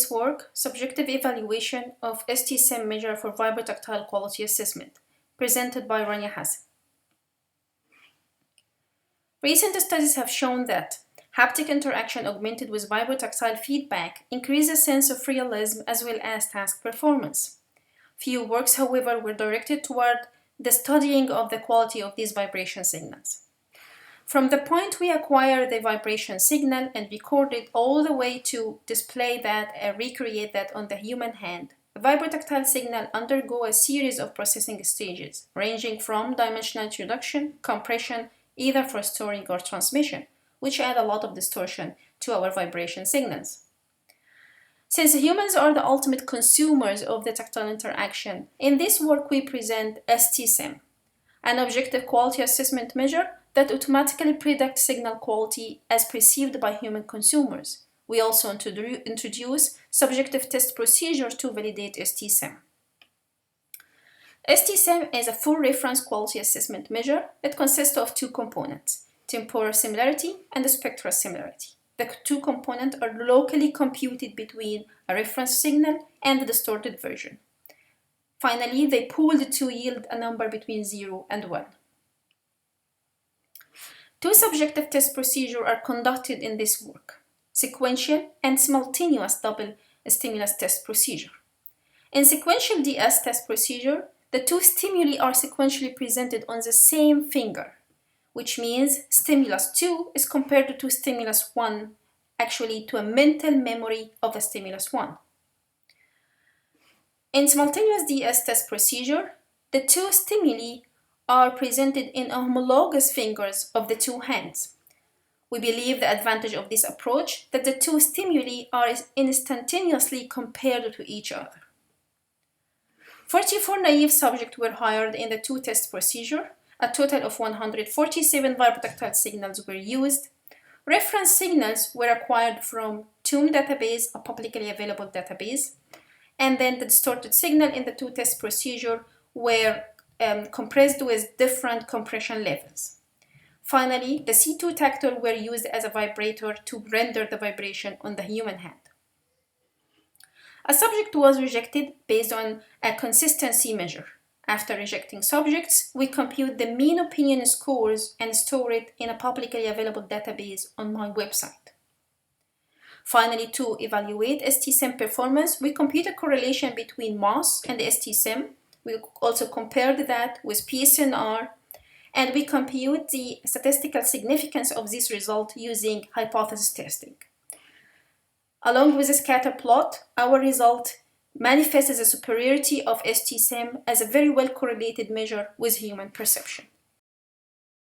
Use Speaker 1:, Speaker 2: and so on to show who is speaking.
Speaker 1: this work, Subjective Evaluation of STSIM Measure for Vibrotactile Quality Assessment, presented by Hassen. Recent studies have shown that haptic interaction augmented with vibrotactile feedback increases sense of realism as well as task performance. Few works, however, were directed toward the studying of the quality of these vibration signals. From the point we acquire the vibration signal and record it all the way to display that and recreate that on the human hand, a vibrotactile signal undergo a series of processing stages, ranging from dimensional introduction, compression, either for storing or transmission, which add a lot of distortion to our vibration signals. Since humans are the ultimate consumers of the tactile interaction, in this work we present STSIM, an objective quality assessment measure that automatically predicts signal quality as perceived by human consumers. We also introduce subjective test procedures to validate STSIM. STSIM is a full reference quality assessment measure that consists of two components, temporal similarity and the spectral similarity. The two components are locally computed between a reference signal and the distorted version. Finally, they pooled to yield a number between 0 and 1. Two subjective test procedures are conducted in this work, sequential and simultaneous double stimulus test procedure. In sequential DS test procedure, the two stimuli are sequentially presented on the same finger, which means stimulus 2 is compared to stimulus 1, actually to a mental memory of a stimulus 1. In simultaneous DS test procedure, the two stimuli are presented in homologous fingers of the two hands. We believe the advantage of this approach that the two stimuli are instantaneously compared to each other. 44 naive subjects were hired in the two test procedure. A total of 147 vibrotactile signals were used. Reference signals were acquired from TOM database, a publicly available database, and then the distorted signal in the two test procedure were compressed with different compression levels. Finally, the C2 tactile were used as a vibrator to render the vibration on the human hand. A subject was rejected based on a consistency measure. After rejecting subjects, we compute the mean opinion scores and store it in a publicly available database on my website. Finally, to evaluate STSIM performance, we compute a correlation between mass and the STSIM. We also compared that with PSNR, and we compute the statistical significance of this result using hypothesis testing. Along with a scatter plot, our result manifests the superiority of STSIM as a very well correlated measure with human perception.